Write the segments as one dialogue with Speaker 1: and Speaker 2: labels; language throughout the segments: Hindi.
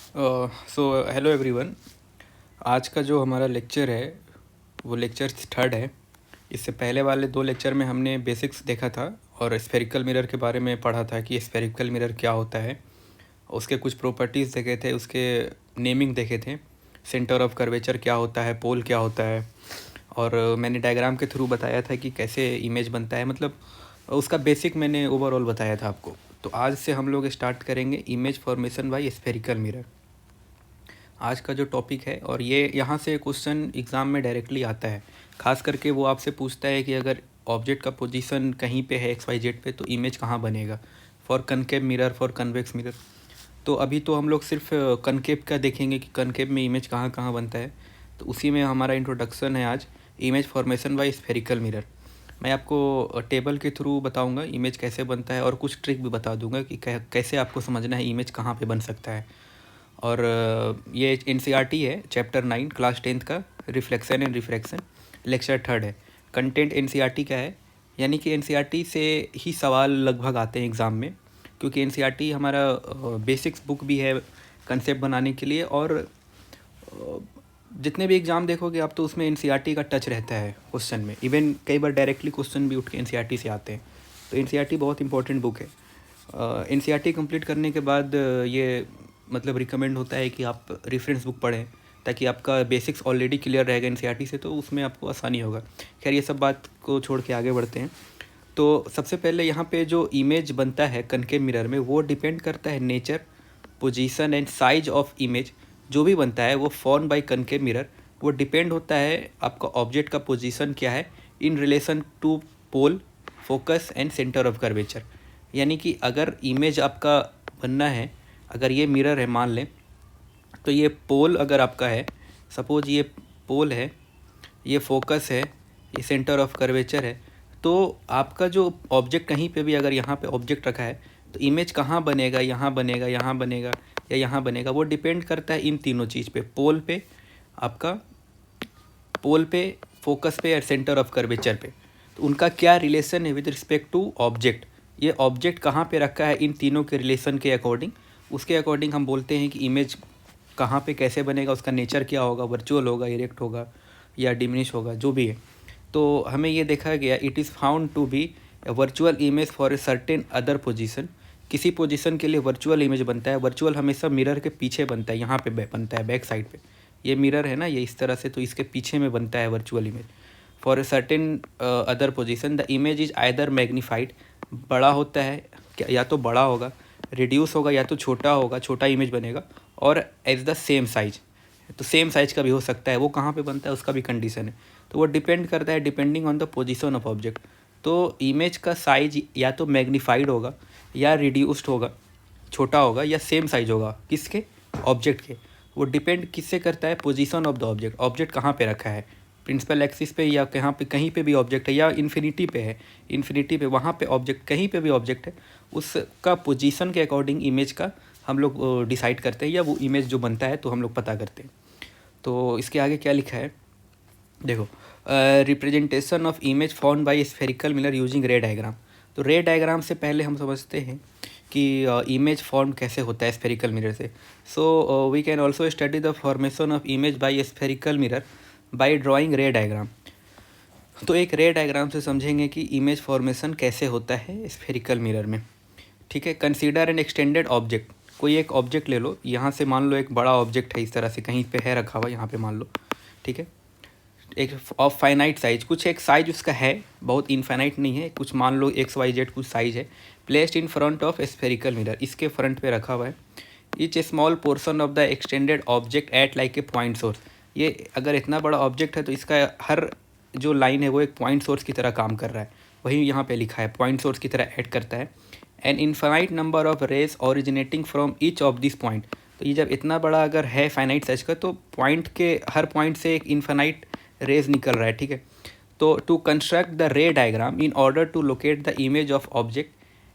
Speaker 1: So hello everyone. आज का जो हमारा लेक्चर है वो लेक्चर थर्ड है। इससे पहले वाले दो लेक्चर में हमने बेसिक्स देखा था और स्फेरिकल मिरर के बारे में पढ़ा था कि स्फेरिकल मिरर क्या होता है, उसके कुछ प्रॉपर्टीज़ देखे थे, उसके नेमिंग देखे थे, सेंटर ऑफ कर्वेचर क्या होता है, पोल क्या होता है, और मैंने डायग्राम के थ्रू बताया था कि कैसे इमेज बनता है, मतलब उसका बेसिक मैंने ओवरऑल बताया था आपको। तो आज से हम लोग स्टार्ट करेंगे image formation by spherical mirror. आज का जो टॉपिक है, और ये यहाँ से क्वेश्चन एग्ज़ाम में डायरेक्टली आता है। खास करके वो आपसे पूछता है कि अगर ऑब्जेक्ट का पोजीशन कहीं पे है XYZ पे तो इमेज कहाँ बनेगा, for concave mirror, for convex mirror. तो अभी तो हम लोग सिर्फ कनकेव का देखेंगे कि कनकेव में इमेज कहाँ कहाँ बनता है। तो उसी में हमारा इंट्रोडक्शन है आज, image formation by spherical mirror. मैं आपको टेबल के थ्रू बताऊंगा इमेज कैसे बनता है, और कुछ ट्रिक भी बता दूंगा कि कैसे आपको समझना है इमेज कहाँ पे बन सकता है। और ये NCERT है, चैप्टर 9 क्लास 10th का, reflection and refraction, lecture third है। कंटेंट NCERT का है, यानी कि NCERT से ही सवाल लगभग आते हैं एग्ज़ाम में, क्योंकि NCERT हमारा बेसिक्स बुक भी है कंसेप्ट बनाने के लिए। और जितने भी एग्ज़ाम देखोगे आप तो उसमें NCERT का टच रहता है क्वेश्चन में। इवन कई बार डायरेक्टली क्वेश्चन भी उठ के NCERT से आते हैं। तो NCERT बहुत इंपॉर्टेंट बुक है। NCERT कंप्लीट करने के बाद ये मतलब रिकमेंड होता है कि आप रेफरेंस बुक पढ़ें, ताकि आपका बेसिक्स ऑलरेडी क्लियर रहेगा NCERT से, तो उसमें आपको आसानी होगा। खैर, ये सब बात को छोड़ के आगे बढ़ते हैं। तो सबसे पहले यहाँ पे जो इमेज बनता है कनकेव मिरर में, वो डिपेंड करता है nature, position and size of image. जो भी बनता है वो फॉर्म बाय कनकेव मिरर, वो डिपेंड होता है आपका ऑब्जेक्ट का पोजीशन क्या है in relation to pole, focus and centre of curvature. यानी कि अगर इमेज आपका बनना है, अगर ये मिरर है मान लें, तो ये पोल अगर आपका है, सपोज ये पोल है, ये फोकस है, ये सेंटर ऑफ कर्वेचर है, तो आपका जो ऑब्जेक्ट कहीं पे भी अगर यहाँ पे ऑब्जेक्ट रखा है तो इमेज कहाँ बनेगा, यहाँ बनेगा, यहाँ बनेगा या यहाँ बनेगा, वो डिपेंड करता है इन तीनों चीज़ पे, पोल पे, आपका पोल पे, फोकस पे और सेंटर ऑफ कर्वेचर पे। तो उनका क्या रिलेशन है विद रिस्पेक्ट टू ऑब्जेक्ट, ये ऑब्जेक्ट कहाँ पे रखा है, इन तीनों के रिलेशन के अकॉर्डिंग, उसके अकॉर्डिंग हम बोलते हैं कि इमेज कहाँ पे कैसे बनेगा, उसका नेचर क्या होगा, वर्चुअल होगा, इरेक्ट होगा या डिमिनिश होगा, जो भी है। तो हमें ये देखा गया, it is found to be a virtual image for a certain other position. किसी पोजीशन के लिए वर्चुअल इमेज बनता है। वर्चुअल हमेशा मिरर के पीछे बनता है, यहाँ पे बनता है, बैक साइड पे। ये मिरर है ना, ये इस तरह से, तो इसके पीछे में बनता है virtual image for a certain other position. The image is either magnified, बड़ा होता है, या तो बड़ा होगा, रिड्यूस होगा, या तो छोटा होगा, छोटा इमेज बनेगा, और एज द सेम साइज, तो सेम साइज का भी हो सकता है। वो कहाँ पे बनता है उसका भी कंडीशन है। तो वो डिपेंड करता है depending on the position of object. तो इमेज का साइज या तो मैग्नीफाइड होगा, या रिड्यूस्ड होगा, छोटा होगा, या सेम साइज होगा, किसके, ऑब्जेक्ट के। वो डिपेंड किससे करता है, position of the object, object कहाँ पे रखा है, प्रिंसिपल एक्सिस पे या कहाँ पे, कहीं पे भी ऑब्जेक्ट है, या इन्फिनिटी पे है, इन्फिनिटी पे, वहाँ पे ऑब्जेक्ट, कहीं पे भी ऑब्जेक्ट है, उसका पोजीशन के अकॉर्डिंग इमेज का हम लोग डिसाइड करते हैं, या वो इमेज जो बनता है तो हम लोग पता करते हैं। तो इसके आगे क्या लिखा है देखो, representation of image found by spherical mirror using रे डायग्राम। तो रे डायग्राम से पहले हम समझते हैं कि इमेज फॉर्म कैसे होता है स्फेरिकल मिरर से। So we can also study the formation of image by spherical mirror by drawing ray diagram. तो एक रे डायग्राम से समझेंगे कि इमेज फॉर्मेशन कैसे होता है स्फेरिकल मिरर में। ठीक है, कंसीडर एन एक्सटेंडेड ऑब्जेक्ट। कोई एक ऑब्जेक्ट ले लो, यहाँ से मान लो एक बड़ा ऑब्जेक्ट है, इस तरह से कहीं पे है रखा हुआ, यहाँ पे मान लो, ठीक है, एक ऑफ फाइनाइट साइज, कुछ एक साइज उसका है, बहुत इनफाइनाइट नहीं है, कुछ मान लो XYZ कुछ साइज है, placed in front of spherical mirror, इसके फ्रंट पे रखा हुआ है। Etch A small portion of the extended object at like a point source. ये अगर इतना बड़ा ऑब्जेक्ट है तो इसका हर जो लाइन है वो एक पॉइंट सोर्स की तरह काम कर रहा है, वही यहाँ पे लिखा है, पॉइंट सोर्स की तरह ऐड करता है। An infinite number of rays originating from each of this point. तो ये जब इतना बड़ा अगर है फाइनाइट साइज का, तो पॉइंट के हर पॉइंट से एक इनफाइनाइट रेज निकल रहा है, ठीक है। तो to construct the ray diagram in order to locate the image of object,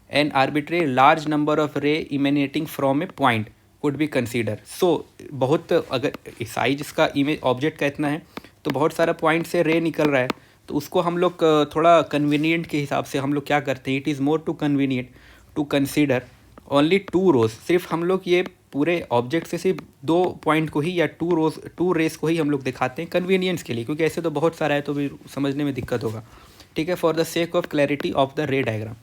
Speaker 1: an arbitrary large number of ray emanating from a point could be consider. So बहुत, अगर साइज इसका इमेज ऑब्जेक्ट का इतना है तो बहुत सारा पॉइंट से रे निकल रहा है, तो उसको हम लोग थोड़ा कन्वीनियंट के हिसाब से हम लोग क्या करते हैं, it is more to convenient to consider only 2 rays. सिर्फ हम लोग ये पूरे ऑब्जेक्ट से सिर्फ 2 पॉइंट को ही या 2 रेस को ही हम लोग दिखाते हैं कन्वीनियंस के लिए, क्योंकि ऐसे तो बहुत सारा है तो भी समझने में दिक्कत होगा, ठीक है। For the sake of clarity of the ray diagram,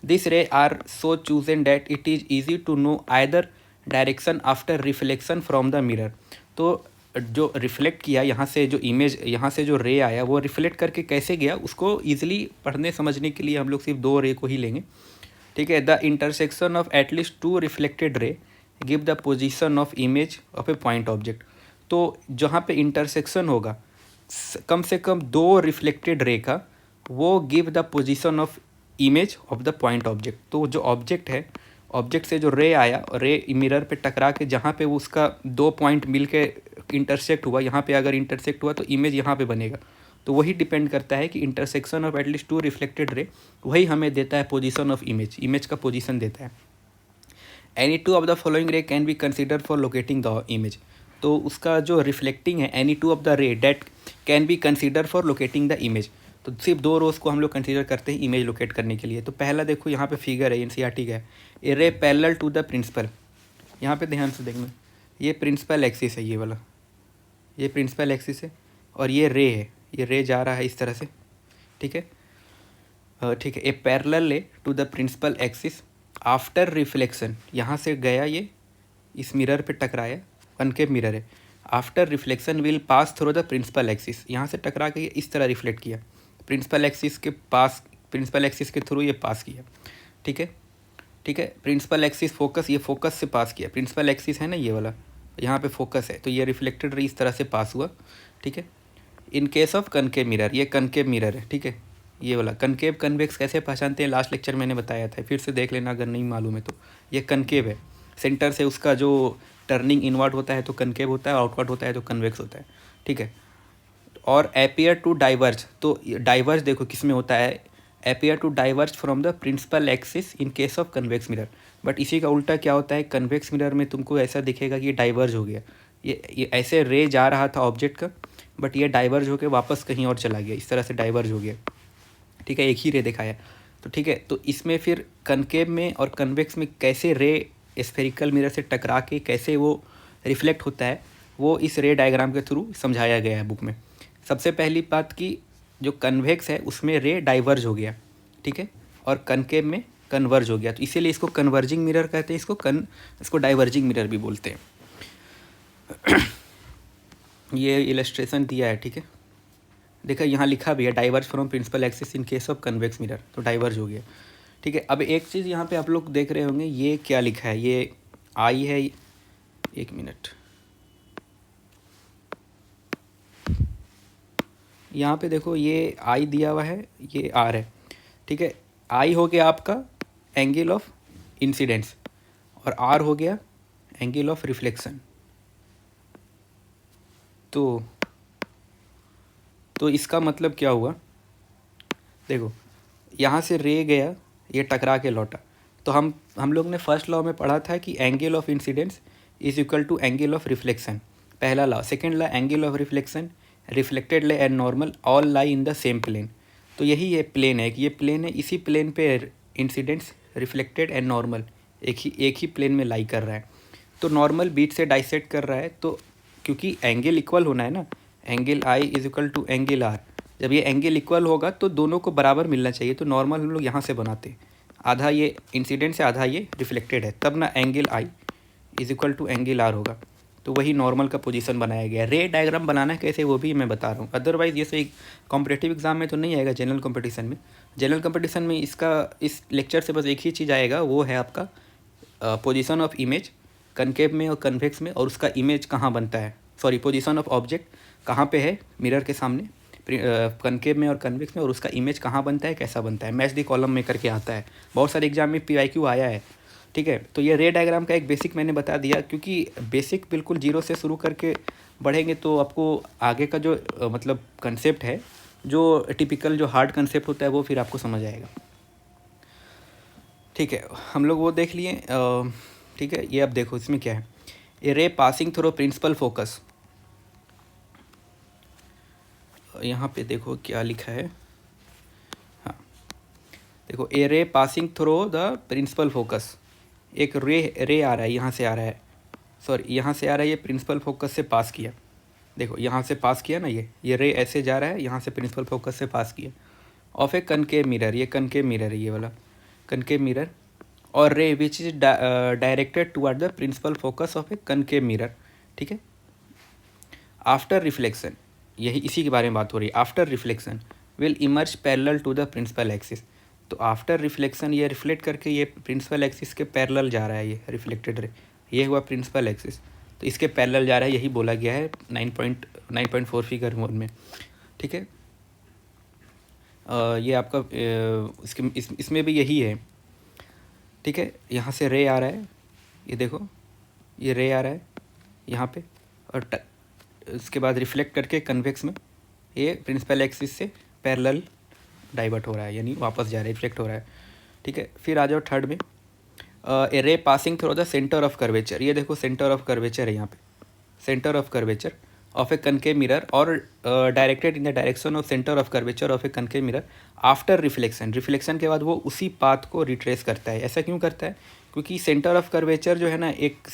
Speaker 1: this ray are so chosen that it is easy to know either direction after reflection from the mirror. तो जो रिफ्लेक्ट किया यहाँ से, जो इमेज यहाँ से जो रे आया वो रिफ्लेक्ट करके कैसे गया उसको ईजिली पढ़ने समझने के लिए हम लोग सिर्फ 2 रे को ही लेंगे, ठीक है। The intersection of at least 2 reflected ray give the position of image of A point object. तो जहाँ पे इंटरसेक्शन होगा कम से कम 2 रिफ्लेक्टेड रे का, वो give the position of image of the point object. तो जो ऑब्जेक्ट है, ऑब्जेक्ट से जो रे आया, रे मिरर पे टकरा के जहाँ पे वो उसका 2 पॉइंट मिल के इंटरसेक्ट हुआ, यहाँ पे अगर इंटरसेक्ट हुआ तो इमेज यहाँ पे बनेगा। तो वही डिपेंड करता है कि intersection of at least 2 reflected ray वही हमें देता है पोजीशन ऑफ इमेज, इमेज का पोजीशन देता है। एनी 2 ऑफ द फॉलोइंग रे can be consider for locating the image. तो उसका जो रिफ्लेक्टिंग है, एनी 2 ऑफ द रे that can be consider for locating the image. तो सिर्फ 2 रोज को हम लोग कंसिडर करते हैं इमेज लोकेट करने के लिए। तो पहला देखो यहाँ पे फिगर है, एनसीईआरटी का है, ए ray parallel to the principal. यहाँ पे ध्यान से देखना, ये प्रिंसिपल एक्सिस है, ये वाला, ये प्रिंसिपल एक्सिस है और ये रे है, ये रे जा रहा है इस तरह से, ठीक है, ठीक है। A parallel ray to the principal axis after reflection, यहाँ से गया ये इस मिरर पे टकराया, कनकेव मिरर है, after reflection will pass through the principal axis, यहाँ से टकरा के इस तरह रिफ्लेक्ट किया, प्रिंसिपल एक्सिस के पास, प्रिंसिपल एक्सिस के थ्रू ये पास किया, ठीक है, ठीक है। प्रिंसिपल एक्सिस फोकस, ये फोकस से पास किया, प्रिंसिपल एक्सिस है ना ये वाला, यहाँ पे फोकस है, तो ये रिफ्लेक्टेड रे इस तरह से पास हुआ, ठीक है। इन केस ऑफ कनकेव मिरर, ये कनकेव मिरर है, ठीक है, ये वाला। कनकेव कन्वेक्स कैसे पहचानते हैं, लास्ट लेक्चर मैंने बताया था, फिर से देख लेना अगर नहीं मालूम है तो। ये कनकेव है, सेंटर से उसका जो टर्निंग इनवर्ड होता है तो कनकेव होता है, आउटवर्ड होता है तो कन्वेक्स होता है, ठीक है। और एपियर टू डाइवर्ज, तो डाइवर्ज देखो किस में होता है, appear to diverge from the principal axis in case of convex mirror. But इसी का उल्टा क्या होता है, कन्वेक्स मिरर में तुमको ऐसा दिखेगा कि ये डाइवर्ज हो गया, ये ऐसे रे जा रहा था ऑब्जेक्ट का, बट ये डाइवर्ज होकर वापस कहीं और चला गया, इस तरह से डाइवर्ज हो गया, ठीक है, एक ही रे दिखाया। तो ठीक है, तो इसमें फिर कनकेव में और कन्वेक्स में कैसे रे स्फेरिकल मिरर से टकरा के कैसे वो रिफ्लेक्ट होता है, वो इस रे डायग्राम के थ्रू समझाया गया है बुक में। सबसे पहली बात की जो कन्वेक्स है उसमें रे डाइवर्ज हो गया, ठीक है, और कनकेव में कन्वर्ज हो गया, तो इसीलिए इसको कन्वर्जिंग मिरर कहते हैं, इसको डाइवर्जिंग मिरर भी बोलते हैं। ये इलस्ट्रेशन दिया है, ठीक है, देखा यहाँ लिखा भी है diverge from principal axis in case of convex mirror, तो डाइवर्ज हो गया, ठीक है। अब एक चीज़ यहाँ पे आप लोग देख रहे होंगे, ये क्या लिखा है, ये आई है, एक मिनट, यहाँ पे देखो ये आई दिया हुआ है, ये आर है, ठीक है। आई हो गया आपका एंगल ऑफ इंसिडेंस और आर हो गया एंगल ऑफ रिफ्लेक्शन। तो इसका मतलब क्या हुआ, देखो यहाँ से रे गया, ये टकरा के लौटा, तो हम लोग ने फर्स्ट लॉ में पढ़ा था कि angle of incidence is equal to angle of reflection, पहला law. Second law angle of reflection, reflected ray and normal all lie in the same plane. तो यही ये प्लेन है कि ये प्लेन है, इसी प्लेन पे इंसिडेंट्स रिफ्लेक्टेड एंड नॉर्मल एक ही प्लेन में लाई कर रहा है। तो नॉर्मल बीट से डाइसेक्ट कर रहा है, तो क्योंकि एंगल इक्वल होना है ना, angle I is equal to angle R, जब ये एंगल इक्वल होगा तो दोनों को बराबर मिलना चाहिए। तो नॉर्मल हम लोग यहाँ से बनाते हैं, आधा ये इंसिडेंट से आधा ये रिफ्लेक्टेड है, तब ना angle I is equal to angle R होगा, तो वही नॉर्मल का पोजीशन बनाया गया है। रे डायग्राम बनाना कैसे वो भी मैं बता रहा हूँ, अदरवाइज़ ये सही कॉम्पिटेटिव एग्जाम में तो नहीं आएगा, जनरल कंपटीशन में। जनरल कंपटीशन में इस लेक्चर से बस एक ही चीज़ आएगा, वो है आपका पोजीशन ऑफ इमेज कनकेव में और कन्वेक्स में, और उसका इमेज कहाँ बनता है, सॉरी पोजीशन ऑफ ऑब्जेक्ट कहाँ पे है मिरर के सामने कनकेव में और कन्वेक्स में, और उसका इमेज कहाँ बनता है, कैसा बनता है, मैच द कॉलम में करके आता है, बहुत सारे एग्जाम में PIQ आया है, ठीक है। तो ये रे डायग्राम का एक बेसिक मैंने बता दिया, क्योंकि बेसिक बिल्कुल जीरो से शुरू करके बढ़ेंगे तो आपको आगे का जो मतलब कंसेप्ट है, जो टिपिकल जो हार्ड कंसेप्ट होता है वो फिर आपको समझ आएगा, ठीक है। हम लोग वो देख लिए, ठीक है। ये अब देखो इसमें क्या है, ए ray passing through principal focus, यहाँ पे देखो क्या लिखा है, हाँ देखो, a ray passing through the principal focus, एक रे आ रहा है, यहाँ से आ रहा है, सॉरी यहाँ से आ रहा है, ये प्रिंसिपल फोकस से पास किया, देखो यहाँ से पास किया ना, ये रे ऐसे जा रहा है, यहाँ से प्रिंसिपल फोकस से पास किया ऑफ ए कनकेव मिरर, ये कनकेव मिरर है ये वाला कनकेव मिरर, और ray which is directed toward the principal focus of a concave mirror, ठीक है। आफ्टर रिफ्लेक्शन, यही इसी के बारे में बात हो रही है, after reflection will emerge parallel to the principal axis. तो आफ्टर रिफ्लेक्शन ये रिफ्लेक्ट करके ये प्रिंसिपल एक्सिस के पैरेलल जा रहा है, ये रिफ्लेक्टेड रे, ये हुआ प्रिंसिपल एक्सिस, तो इसके पैरेलल जा रहा है, यही बोला गया है 9.4 फिगर 1 में, ठीक है। ये आपका इसमें भी यही है, ठीक है। यहाँ से रे आ रहा है, ये देखो ये रे आ रहा है यहाँ पे, और उसके बाद रिफ्लेक्ट करके कन्वेक्स में ये प्रिंसिपल एक्सिस से पैरेलल डाइवर्ट हो रहा है, यानी वापस जा रहा है, रिफ्लेक्ट हो रहा है, ठीक है। फिर आ जाओ थर्ड में, a ray passing through the centre of curvature, ये देखो सेंटर ऑफ कर्वेचर है यहाँ पे, centre of curvature of a concave mirror और directed in the direction of centre of curvature of a concave mirror after reflection, reflection के बाद वो उसी पाथ को रिट्रेस करता है। ऐसा क्यों करता है? क्योंकि सेंटर ऑफ कर्वेचर जो है ना, एक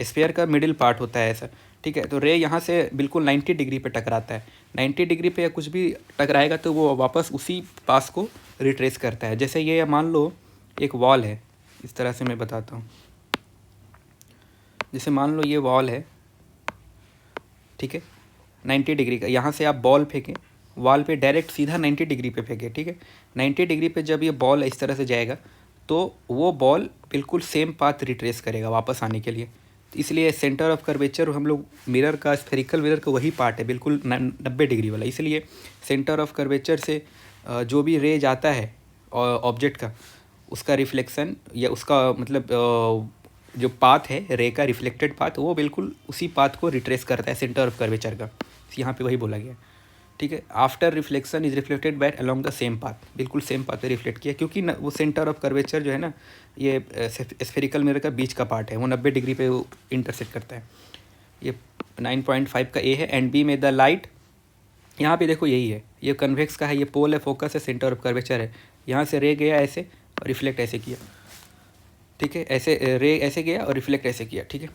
Speaker 1: स्फीयर का मिडिल पार्ट होता है ऐसा, ठीक है। तो रे यहाँ से बिल्कुल 90 डिग्री पे टकराता है, 90 डिग्री पे या कुछ भी टकराएगा तो वो वापस उसी पास को रिट्रेस करता है। जैसे ये मान लो एक वॉल है, इस तरह से मैं बताता हूँ, जैसे मान लो ये वॉल है, ठीक है, 90 डिग्री का, यहाँ से आप बॉल फेंकें वॉल पे, डायरेक्ट सीधा 90 डिग्री पे फेंकें, ठीक है। 90 डिग्री पे जब ये बॉल इस तरह से जाएगा तो वो बॉल बिल्कुल सेम पाथ रिट्रेस करेगा वापस आने के लिए। तो इसलिए सेंटर ऑफ कर्वेचर हम लोग मिरर का, स्फेरिकल मिरर का वही पार्ट है, बिल्कुल 90 डिग्री वाला। इसलिए सेंटर ऑफ कर्वेचर से जो भी रे जाता है ऑब्जेक्ट का, उसका रिफ्लेक्शन या उसका मतलब जो पाथ है रे का, रिफ्लेक्टेड पाथ, वो बिल्कुल उसी पाथ को रिट्रेस करता है सेंटर ऑफ कर्वेचर का, यहाँ पे वही बोला गया, ठीक है। After reflection is reflected back along the same path, बिल्कुल सेम पाथ पे रिफ्लेक्ट किया, क्योंकि वो सेंटर ऑफ कर्वेचर जो है ना, ये स्फेरिकल मिरर का बीच का पार्ट है, वो 90 डिग्री पे वो इंटरसेक्ट करता है। ये 9.5 का ए है। एंड बी में द लाइट, यहाँ पे देखो यही है, ये कन्वेक्स का है, ये पोल है, फोकस है, सेंटर ऑफ कर्वेचर है, यहाँ से रे गया ऐसे और रिफ्लेक्ट ऐसे किया, ठीक है, ऐसे रे ऐसे गया और रिफ्लेक्ट ऐसे किया, ठीक है।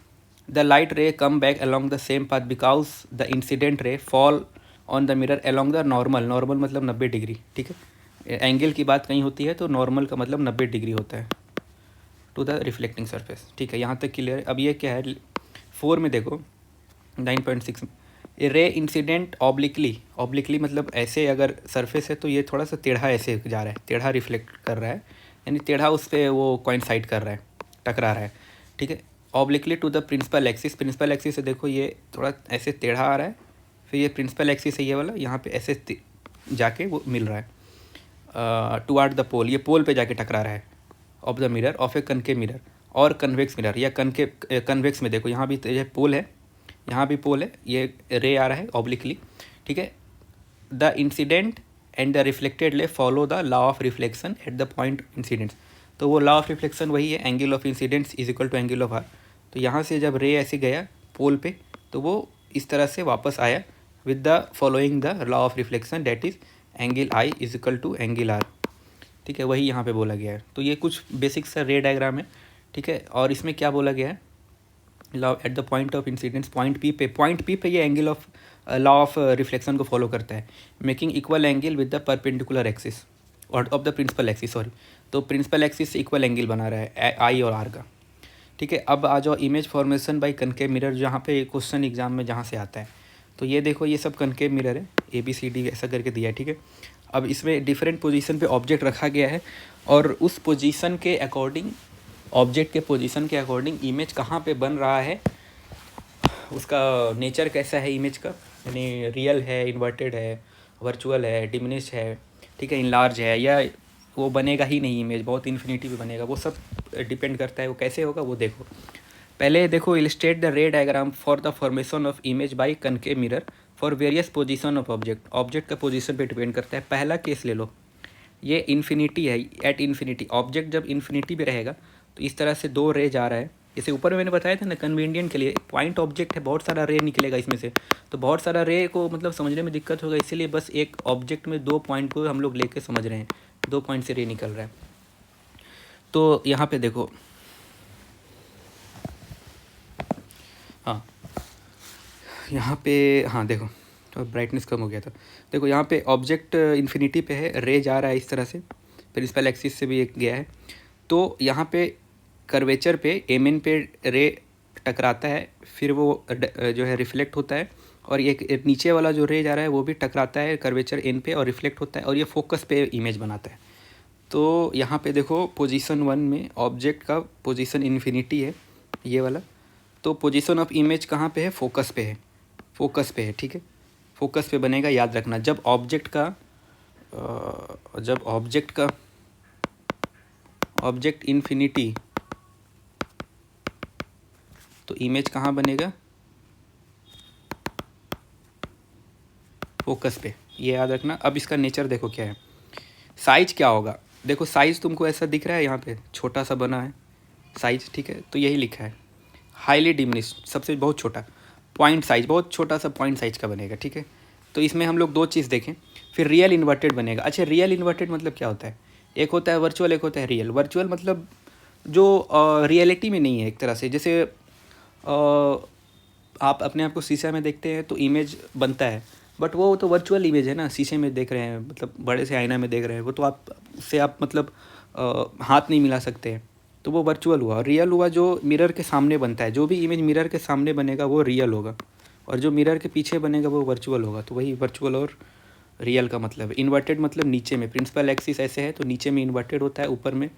Speaker 1: द लाइट रे come back along the same path because the incident ray fall on the mirror along the normal, normal मतलब 90 डिग्री, ठीक है। एंगल की बात कहीं होती है तो नॉर्मल का मतलब 90 डिग्री होता है टू द रिफ्लेक्टिंग सरफेस, ठीक है। यहाँ तक क्लियर है। अब ये क्या है 4 में देखो 9.6 में, a ray incident obliquely, obliquely मतलब ऐसे अगर सरफेस है तो ये थोड़ा सा टेढ़ा ऐसे जा रहा है, टेढ़ा रिफ्लेक्ट कर रहा है, यानी टेढ़ा उस पर वो कोइंसाइड कर रहा है, टकरा रहा है, ठीक है। Obliquely to the principal axis, principal axis से देखो ये थोड़ा ऐसे टेढ़ा आ रहा है, फिर ये प्रिंसिपल एक्सिस है ये वाला, यहाँ पे ऐसे जाके वो मिल रहा है टुवर्ड द पोल, ये पोल पे जाके टकरा रहा है of the mirror of a concave mirror और कन्वेक्स मिरर, या कन्वेक्स में देखो यहाँ भी ये पोल है, यहाँ भी पोल है, ये रे आ रहा है ऑब्लिकली, ठीक है। The incident and the reflected ray follow the law of reflection at the point incidence, तो वो लॉ ऑफ रिफ्लेक्शन वही है, angle of incidence is equal to angle of R. तो यहाँ से जब रे ऐसे गया पोल पे तो वो इस तरह से वापस आया with the following the law of reflection, that is angle I is equal to angle R, ठीक है, वही यहाँ पे बोला गया है। तो ये कुछ बेसिक सा रे डायग्राम है, ठीक है। और इसमें क्या बोला गया है, law at the point of incidence, point P पे ये angle of law of reflection को फॉलो करता है, making equal angle with the perpendicular axis और of the principal axis, sorry, तो प्रिंसिपल एक्सिस से इक्वल एंगल बना रहा है आई और आर का, ठीक है। अब आ जाओ image formation by concave mirror, जहाँ पे क्वेश्चन एग्जाम में जहाँ से आता है, तो ये देखो ये सब कनकेव मिरर है, ABCD ऐसा करके दिया है, ठीक है। अब इसमें डिफरेंट पोजीशन पे ऑब्जेक्ट रखा गया है और उस पोजीशन के अकॉर्डिंग, ऑब्जेक्ट के पोजीशन के अकॉर्डिंग इमेज कहाँ पे बन रहा है, उसका नेचर कैसा है इमेज का, यानी रियल है, इन्वर्टेड है, वर्चुअल है, डिमिनिश है, ठीक है, इनलार्ज है, या वो बनेगा ही नहीं इमेज, बहुत इन्फिनिटी पे बनेगा, वो सब डिपेंड करता है। वो कैसे होगा वो देखो, पहले देखो illustrate the ray diagram for the formation of image bye concave mirror for various position of object, object का पोजीशन पे डिपेंड करता है। पहला केस ले लो, ये इन्फिनिटी है, एट इन्फिनिटी, ऑब्जेक्ट जब इन्फिनिटी पे रहेगा तो इस तरह से दो रे जा रहा है, जैसे ऊपर में मैंने बताया था ना, कन्वीनियंट के लिए पॉइंट ऑब्जेक्ट है, बहुत सारा रे निकलेगा इसमें से, तो बहुत सारा रे को मतलब समझने में दिक्कत होगा, इसीलिए बस एक ऑब्जेक्ट में 2 पॉइंट को हम लोग लेके समझ रहे हैं, 2 पॉइंट से रे निकल रहा है। तो यहाँ पे देखो हाँ यहाँ पे, हाँ देखो तो ब्राइटनेस कम हो गया था। देखो यहाँ पे ऑब्जेक्ट इन्फिनिटी पे है, रे जा रहा है इस तरह से, प्रिंसिपल एक्सिस से भी एक गया है। तो यहाँ पे कर्वेचर पे एम एन पे रे टकराता है, फिर वो जो है रिफ्लेक्ट होता है, और ये नीचे वाला जो रे जा रहा है वो भी टकराता है कर्वेचर एन पे और रिफ्लेक्ट होता है, और ये फोकस पे इमेज बनाता है। तो यहाँ पे देखो पोजीशन 1 में ऑब्जेक्ट का पोजीशन इन्फिनिटी है ये वाला, तो पोजीशन ऑफ इमेज कहाँ पे है, फोकस पे है, फोकस पे है, ठीक है, फोकस पे बनेगा। याद रखना जब ऑब्जेक्ट इन्फिनिटी, तो इमेज कहाँ बनेगा, फोकस पे, ये याद रखना। अब इसका नेचर देखो क्या है, साइज क्या होगा। देखो साइज तुमको ऐसा दिख रहा है, यहाँ पे छोटा सा बना है साइज, ठीक है, तो यही लिखा है हाईली डिमिनिश्ड, सबसे बहुत छोटा पॉइंट साइज, बहुत छोटा सा पॉइंट साइज का बनेगा, ठीक है। तो इसमें हम लोग दो चीज़ देखें। फिर रियल इन्वर्टेड बनेगा। अच्छा रियल इन्वर्टेड मतलब क्या होता है, एक होता है वर्चुअल, एक होता है रियल। वर्चुअल मतलब जो रियलिटी में नहीं है, एक तरह से जैसे आप अपने आप को शीशे में देखते हैं तो इमेज बनता है, बट वो तो वर्चुअल इमेज है ना, शीशे में देख रहे हैं, मतलब बड़े से आईना में देख रहे हैं, वो तो आप उससे आप मतलब हाथ नहीं मिला सकते हैं, तो वो वर्चुअल हुआ। और रियल हुआ जो मिरर के सामने बनता है, जो भी इमेज मिरर के सामने बनेगा वो रियल होगा, और जो मिरर के पीछे बनेगा वो वर्चुअल होगा। तो वही वर्चुअल और रियल का मतलब है। इन्वर्टेड मतलब नीचे में, प्रिंसिपल एक्सिस ऐसे है तो नीचे में इन्वर्टेड होता है, ऊपर में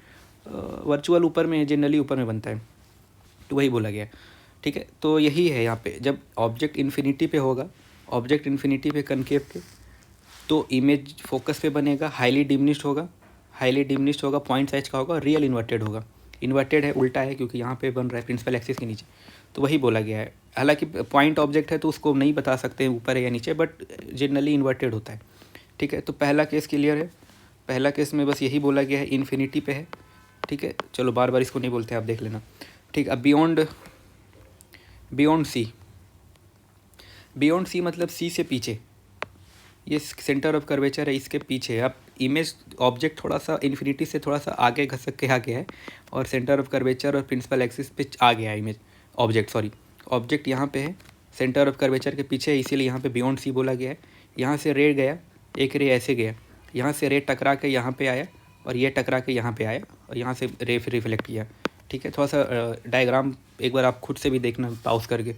Speaker 1: वर्चुअल, ऊपर में जनरली ऊपर में बनता है, तो वही बोला गया, ठीक है। तो यही है यहाँ पे, जब ऑब्जेक्ट इन्फिनिटी पे होगा, ऑब्जेक्ट इन्फिनिटी पे कनकेव के, तो इमेज फोकस पे बनेगा, हाईली डिमिनिश्ड होगा, हाईली डिमिनिश्ड होगा, पॉइंट साइज का होगा, रियल इन्वर्टेड होगा। इन्वर्टेड है उल्टा है क्योंकि यहाँ पे बन रहा है प्रिंसिपल एक्सिस के नीचे, तो वही बोला गया है। हालांकि पॉइंट ऑब्जेक्ट है तो उसको नहीं बता सकते हैं ऊपर है या नीचे, बट जनरली इन्वर्टेड होता है, ठीक है। तो पहला केस क्लियर है, पहला केस में बस यही बोला गया है इन्फिनिटी पे है, ठीक है। चलो बार बार इसको नहीं बोलते, आप देख लेना, ठीक। अब बियॉन्ड सी मतलब सी से पीछे, ये सेंटर ऑफ कर्वेचर है, इसके पीछे। अब इमेज ऑब्जेक्ट थोड़ा सा इन्फिनिटी से थोड़ा सा आगे घसक के आ गया है, और सेंटर ऑफ कर्वेचर और प्रिंसिपल एक्सिस पे आ गया है इमेज, ऑब्जेक्ट यहाँ पे है, सेंटर ऑफ कर्वेचर के पीछे है, इसीलिए यहाँ पे बियॉन्ड सी बोला गया है। यहाँ से रे गया, एक रे ऐसे गया, यहाँ से रे टकरा के यहाँ पे आया, और ये टकरा के यहाँ पे आया, और यहाँ से रे फिर रिफ्लेक्ट किया, ठीक है। थोड़ा सा डायग्राम एक बार आप खुद से भी देखना पाउस करके।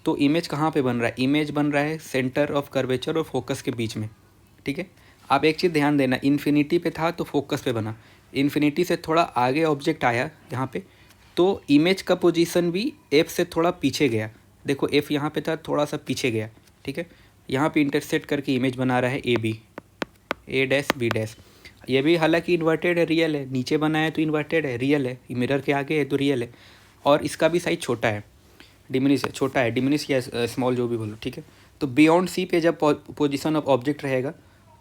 Speaker 1: तो इमेज कहाँ पे बन रहा है, इमेज बन रहा है सेंटर ऑफ कर्वेचर और फोकस के बीच में, ठीक है। आप एक चीज़ ध्यान देना, इन्फिनिटी पे था तो फोकस पे बना, इन्फिनिटी से थोड़ा आगे ऑब्जेक्ट आया यहाँ पे, तो इमेज का पोजीशन भी एफ से थोड़ा पीछे गया। देखो एफ यहाँ पे था, थोड़ा सा पीछे गया, ठीक है। यहाँ पे इंटरसेक्ट करके इमेज बना रहा है ए डैश बी डैश। ये भी हालांकि इन्वर्टेड है, रियल है, नीचे बना है तो इन्वर्टेड है, रियल है, मिरर के आगे है तो रियल है, और इसका भी साइज छोटा है, डिमिनिश है, छोटा है, डिमिनिश या स्मॉल जो भी बोलो, ठीक है। तो बियॉन्ड सी पे जब पोजीशन ऑफ ऑब्जेक्ट रहेगा,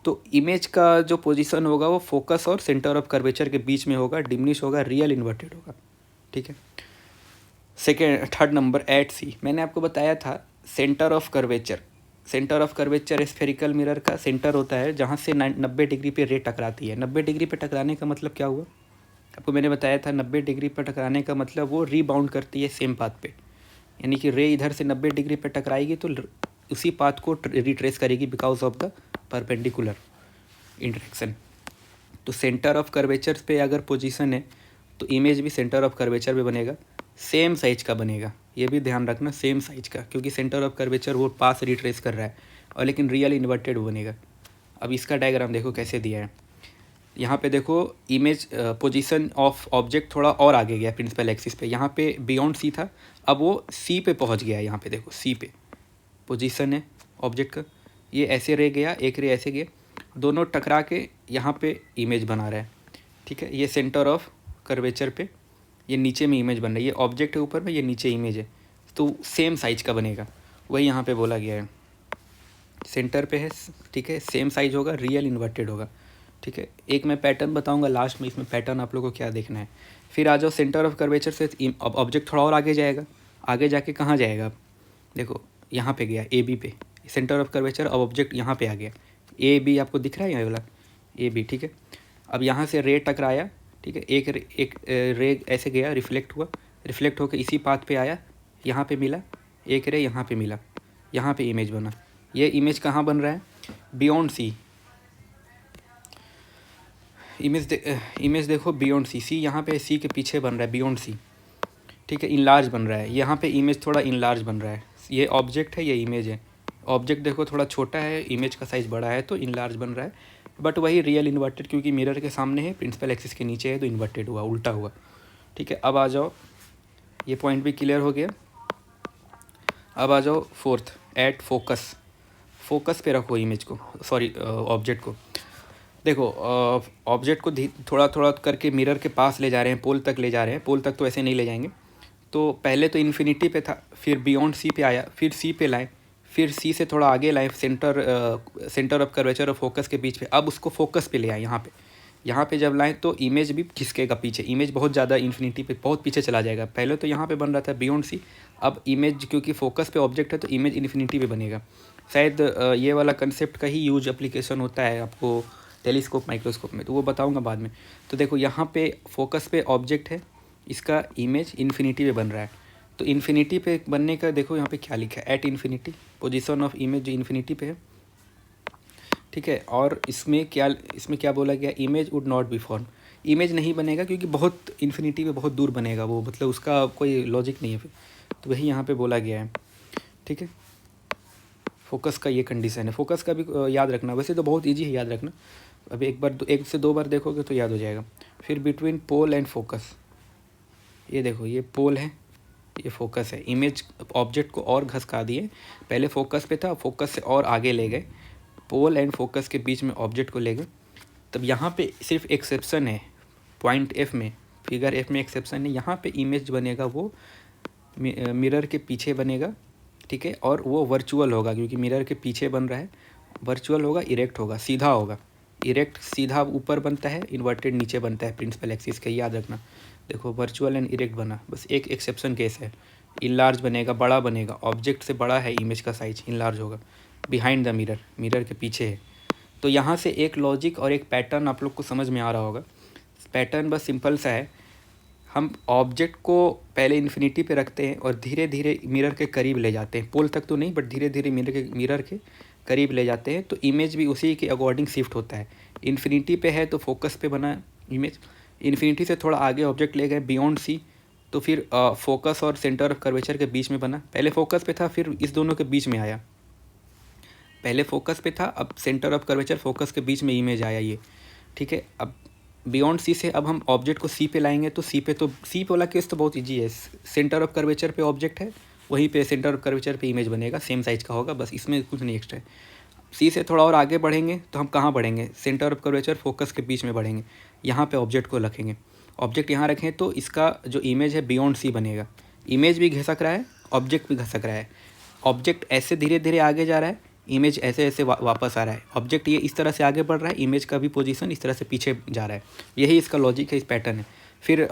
Speaker 1: तो इमेज का जो पोजीशन होगा वो फोकस और सेंटर ऑफ कर्वेचर के बीच में होगा, डिमिनिश होगा, रियल इन्वर्टेड होगा, ठीक है। थर्ड नंबर एट सी, मैंने आपको बताया था centre of curvature spherical mirror का सेंटर होता है जहाँ से 90 डिग्री पे रे टकराती है। 90 डिग्री पे टकराने का मतलब क्या हुआ, आपको मैंने बताया था 90 डिग्री पर टकराने का मतलब वो रीबाउंड करती है सेम पाथ पे, यानी कि रे इधर से 90 डिग्री पे टकराएगी तो उसी पाथ को रिट्रेस करेगी because of the perpendicular interaction. तो सेंटर ऑफ कर्वेचर पे अगर पोजीशन है तो इमेज भी सेंटर ऑफ कर्वेचर पे बनेगा, सेम साइज का बनेगा, ये भी ध्यान रखना, सेम साइज का, क्योंकि सेंटर ऑफ कर्वेचर वो पास रिट्रेस कर रहा है, और लेकिन रियल इन्वर्टेड बनेगा। अब इसका डायग्राम देखो कैसे दिया है, यहाँ पे देखो इमेज पोजीशन ऑफ ऑब्जेक्ट थोड़ा और आगे गया प्रिंसिपल एक्सिस पे, यहाँ पे बियॉन्ड सी था, अब वो सी पे पहुँच गया है। यहाँ पे देखो सी पे पोजीशन है ऑब्जेक्ट का, ये ऐसे रह गया, एक रे ऐसे गया, दोनों टकरा के यहाँ पे इमेज बना रहा है, ठीक है। ये सेंटर ऑफ कर्वेचर पे, ये नीचे में इमेज बन रही है, ऑब्जेक्ट है ऊपर में, ये नीचे इमेज है, तो सेम साइज का बनेगा, वही यहाँ पे बोला गया है, सेंटर पे है, ठीक है, सेम साइज होगा, रियल इन्वर्टेड होगा, ठीक है। एक मैं पैटर्न बताऊंगा लास्ट में, इसमें पैटर्न आप लोगों को क्या देखना है। फिर आ जाओ सेंटर ऑफ कर्वेचर से ऑब्जेक्ट थोड़ा और आगे जाएगा, आगे जाके कहाँ जाएगा, अब देखो यहाँ पे गया ए बी पे, सेंटर ऑफ कर्वेचर, अब ऑब्जेक्ट यहाँ पे आ गया, ए बी आपको दिख रहा है ये वाला ए बी, ठीक है। अब यहाँ से रे टकराया, ठीक है, एक रे ऐसे गया, रिफ्लेक्ट हुआ, रिफ्लेक्ट होकर इसी पाथ पे आया, यहाँ पे मिला, एक रे यहाँ पे मिला, यहाँ पे इमेज बना। ये इमेज कहाँ बन रहा है? Beyond C. इमेज देखो बियॉन्ड सी, सी यहाँ पे सी के पीछे बन रहा है, बियॉन्ड सी, ठीक है, इनलार्ज बन रहा है। यहाँ पे इमेज थोड़ा इनलार्ज बन रहा है। ये ऑब्जेक्ट है, ये इमेज है। ऑब्जेक्ट देखो थोड़ा छोटा है, इमेज का साइज़ बड़ा है, तो इनलार्ज बन रहा है। बट वही रियल इन्वर्टेड, क्योंकि मिरर के सामने है, प्रिंसिपल एक्सिस के नीचे है, तो इन्वर्टेड हुआ, उल्टा हुआ। ठीक है, अब आ जाओ, ये पॉइंट भी क्लियर हो गया। अब आ जाओ फोर्थ, एट फोकस। फोकस पे रखो इमेज को, सॉरी ऑब्जेक्ट को। देखो ऑब्जेक्ट को थोड़ा थोड़ा करके मिरर के पास ले जा रहे हैं, पोल तक ले जा रहे हैं। पोल तक तो ऐसे नहीं ले जाएंगे। तो पहले तो इन्फिनिटी पे था, फिर बियॉन्ड सी पे आया, फिर सी पे लाए, फिर सी से थोड़ा आगे लाए, सेंटर ऑफ कर्वेचर और फोकस के बीच पे। अब उसको फोकस पे ले आए, यहाँ पे जब लाएँ तो इमेज भी खिसकेगा पीछे। इमेज बहुत ज़्यादा इन्फिनिटी पे बहुत पीछे चला जाएगा। पहले तो यहाँ पे बन रहा था बियॉन्ड सी, अब इमेज क्योंकि फोकस पे ऑब्जेक्ट है तो इमेज इन्फिनिटी पे बनेगा। शायद ये वाला कंसेप्ट का ही यूज एप्लीकेशन होता है आपको टेलीस्कोप माइक्रोस्कोप में, तो वो बताऊँगा बाद में। तो देखो यहाँ पे फोकस पे ऑब्जेक्ट है, इसका इमेज इन्फिनिटी पे बन रहा है। तो इन्फिनिटी पे बनने का देखो यहाँ पे क्या लिखा है, at infinity position of image जो इन्फिनिटी पे है, ठीक है। और इसमें क्या बोला गया, image would not be form. Image नहीं बनेगा क्योंकि बहुत इन्फिनिटी पे बहुत दूर बनेगा वो, मतलब उसका कोई लॉजिक नहीं है फिर। तो वही यहाँ पे बोला गया है, ठीक है। फोकस का ये कंडीशन है। फोकस का भी याद रखना, वैसे तो बहुत ईजी है याद रखना। अभी एक से दो बार देखोगे तो याद हो जाएगा। फिर बिटवीन पोल एंड फोकस, ये देखो ये पोल है, ये फोकस है। इमेज ऑब्जेक्ट को और घसका दिए, पहले फोकस पे था, फोकस से और आगे ले गए, पोल एंड फोकस के बीच में ऑब्जेक्ट को ले गए। तब यहाँ पे सिर्फ एक्सेप्शन है, पॉइंट एफ में, फिगर एफ में एक्सेप्शन है। यहाँ पे इमेज बनेगा वो मिरर के पीछे बनेगा, ठीक है। और वो वर्चुअल होगा क्योंकि मिरर के पीछे बन रहा है। वर्चुअल होगा, इरेक्ट होगा, सीधा होगा। इरेक्ट सीधा ऊपर बनता है, इन्वर्टेड नीचे बनता है प्रिंसिपल एक्सिस के, याद रखना। देखो वर्चुअल एंड इरेक्ट बना, बस एक एक्सेप्शन केस है, इनलार्ज बनेगा, बड़ा बनेगा। ऑब्जेक्ट से बड़ा है इमेज का साइज, इनलार्ज होगा। बिहाइंड द मिरर, मिरर के पीछे है। तो यहाँ से एक लॉजिक और एक पैटर्न आप लोग को समझ में आ रहा होगा। पैटर्न बस सिंपल सा है, हम ऑब्जेक्ट को पहले इन्फिनिटी पे रखते हैं और धीरे धीरे मिरर के करीब ले जाते हैं, पोल तक तो नहीं बट धीरे धीरे मिरर के करीब ले जाते हैं। तो इमेज भी उसी के अकॉर्डिंग शिफ्ट होता है। इन्फिनिटी पे है तो फोकस पे बना इमेज, इन्फिनिटी से थोड़ा आगे ऑब्जेक्ट ले गए बियॉन्ड सी, तो फिर फोकस और सेंटर ऑफ कर्वेचर के बीच में बना। पहले फोकस पे था, फिर इस दोनों के बीच में आया। पहले फोकस पे था, अब सेंटर ऑफ कर्वेचर फोकस के बीच में इमेज आया ये, ठीक है। अब बियॉन्ड सी से अब हम ऑब्जेक्ट को सी पे लाएंगे, तो सी पे वाला केस तो बहुत ईजी है। सेंटर ऑफ कर्वेचर पे ऑब्जेक्ट है, वहीं पे सेंटर ऑफ कर्वेचर पे इमेज बनेगा, सेम साइज का होगा, बस इसमें कुछ नहीं एक्स्ट्रा है। सी से थोड़ा और आगे बढ़ेंगे तो हम कहाँ बढ़ेंगे, सेंटर ऑफ कर्वेचर फोकस के बीच में बढ़ेंगे, यहाँ पे ऑब्जेक्ट को रखेंगे। ऑब्जेक्ट यहाँ रखें तो इसका जो इमेज है बियॉन्ड सी बनेगा। इमेज भी घसक रहा है, ऑब्जेक्ट भी घसक रहा है। ऑब्जेक्ट ऐसे धीरे धीरे आगे जा रहा है, इमेज ऐसे ऐसे वापस आ रहा है। ऑब्जेक्ट ये इस तरह से आगे बढ़ रहा है, इमेज का भी पोजीशन इस तरह से पीछे जा रहा है। यही इसका लॉजिक है, इस पैटर्न है। फिर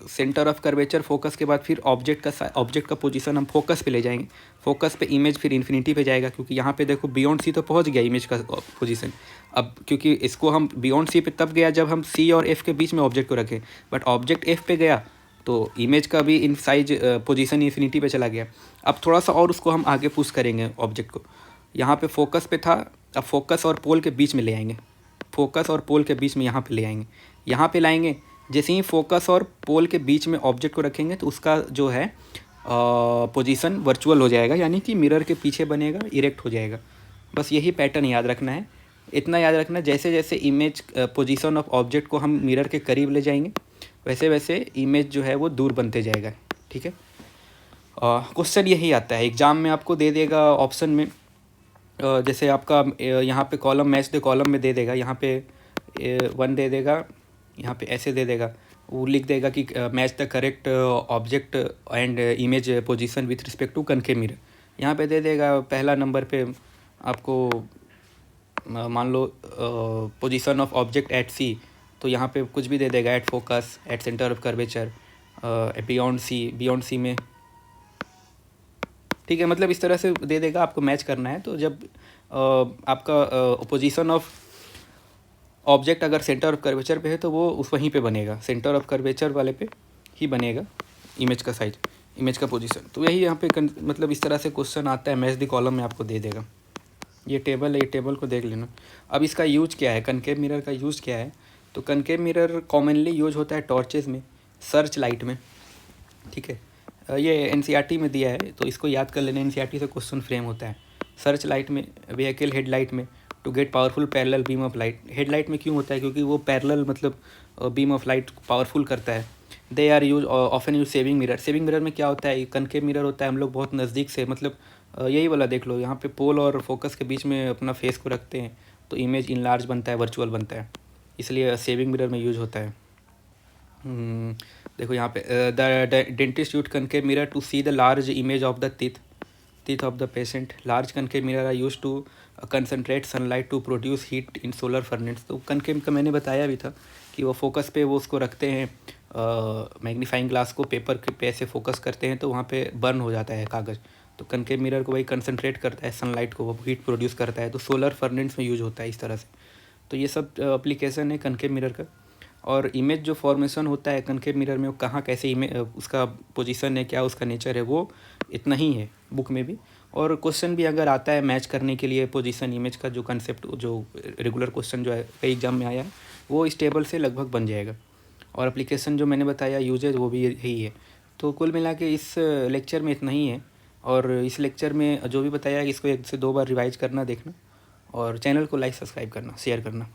Speaker 1: सेंटर ऑफ कर्वेचर फोकस के बाद फिर ऑब्जेक्ट का पोजीशन हम फोकस पे ले जाएंगे। फोकस पे इमेज फिर इन्फिनिटी पे जाएगा, क्योंकि यहाँ पे देखो बियॉन्ड सी तो पहुँच गया इमेज का पोजीशन। अब क्योंकि इसको हम बियॉन्ड सी पे तब गया जब हम सी और एफ के बीच में ऑब्जेक्ट को रखें, बट ऑब्जेक्ट एफ पे गया तो इमेज का भी इन साइज पोजीशन इन्फिनिटी पे चला गया। अब थोड़ा सा और उसको हम आगे पुश करेंगे ऑब्जेक्ट को। यहाँ पे फोकस पे था, अब फोकस और पोल के बीच में ले आएंगे, फोकस और पोल के बीच में यहाँ पे ले आएंगे, यहाँ पे लाएंगे। जैसे ही फोकस और पोल के बीच में ऑब्जेक्ट को रखेंगे तो उसका जो है पोजीशन वर्चुअल हो जाएगा, यानी कि मिरर के पीछे बनेगा, इरेक्ट हो जाएगा। बस यही पैटर्न याद रखना है। इतना याद रखना, जैसे जैसे इमेज पोजीशन ऑफ ऑब्जेक्ट को हम मिरर के करीब ले जाएंगे, वैसे वैसे इमेज जो है वो दूर बनते जाएगा, ठीक है। क्वेश्चन यही आता है एग्ज़ाम में, आपको दे देगा ऑप्शन में। जैसे आपका यहाँ पे कॉलम मैच द कॉलम में दे देगा, यहाँ पे 1 दे देगा, यहाँ पे ऐसे दे देगा, वो लिख देगा कि match the correct object and image position with respect to concave mirror. यहाँ पे दे देगा पहला नंबर पे आपको मान लो position of object at C, तो यहाँ पे कुछ भी दे देगा, at focus, at centre of curvature, beyond C में, ठीक है। मतलब इस तरह से दे देगा, आपको मैच करना है। तो जब आपका पोजीशन ऑफ ऑब्जेक्ट अगर सेंटर ऑफ कर्वेचर पे है तो वो उस वहीं पे बनेगा, सेंटर ऑफ कर्वेचर वाले पे ही बनेगा इमेज का साइज। इमेज का पोजीशन। तो यही यहाँ पे मतलब इस तरह से क्वेश्चन आता है, मैच द कॉलम में आपको दे देगा। ये टेबल है, ये टेबल को देख लेना। अब इसका यूज क्या है, कनकेव मिरर का यूज़ क्या है? तो कनकेव मिरर कॉमनली यूज होता है टॉर्चेज़ में, सर्च लाइट में, ठीक है। ये एनसीईआरटी में दिया है, तो इसको याद कर लेना, एनसीईआरटी से क्वेश्चन फ्रेम होता है। सर्च लाइट में, व्हीकल हेडलाइट में, to get powerful parallel beam of light. Headlight में क्यों होता है? क्योंकि वो पैरेलल मतलब बीम ऑफ लाइट पावरफुल करता है। They are use often use shaving mirror. Shaving mirror में क्या होता है? कनकेव मिरर होता है, हम लोग बहुत नज़दीक से, मतलब यही वाला देख लो, यहाँ पे पोल और फोकस के बीच में अपना फेस को रखते हैं, तो इमेज इनलार्ज बनता है, वर्चुअल बनता है, इसलिए सेविंग मिरर में यूज होता है। देखो यहाँ पे, the dentist use concave mirror to see the large image of the teeth of the patient. Large concave mirror are used to concentrate sunlight to produce heat in solar furnace. तो कनकेव का मैंने बताया भी था कि वो फोकस पे वो उसको रखते हैं, मैग्नीफाइंग ग्लास को पेपर पे ऐसे फोकस करते हैं तो वहाँ पे बर्न हो जाता है कागज़। तो कनकेव मिरर को वही कंसनट्रेट करता है सनलाइट को, वो हीट प्रोड्यूस करता है, तो सोलर फर्नेस में यूज होता है इस तरह से। तो ये सब एप्लीकेशन है कनकेव मिरर का। और इमेज जो फॉर्मेशन होता है कनकेव मिरर में, वो कहाँ कैसे इमेज, उसका पोजीशन है, क्या उसका नेचर है, वो इतना ही है बुक में भी। और क्वेश्चन भी अगर आता है मैच करने के लिए पोजीशन इमेज का, जो कंसेप्ट जो रेगुलर क्वेश्चन जो है कई एग्जाम में आया है, वो इस टेबल से लगभग बन जाएगा। और एप्लीकेशन जो मैंने बताया यूजेज, वो भी यही है। तो कुल मिला के इस लेक्चर में इतना ही है। और इस लेक्चर में जो भी बताया है, इसको 1 से 2 बार रिवाइज करना, देखना, और चैनल को लाइक सब्सक्राइब करना, शेयर करना।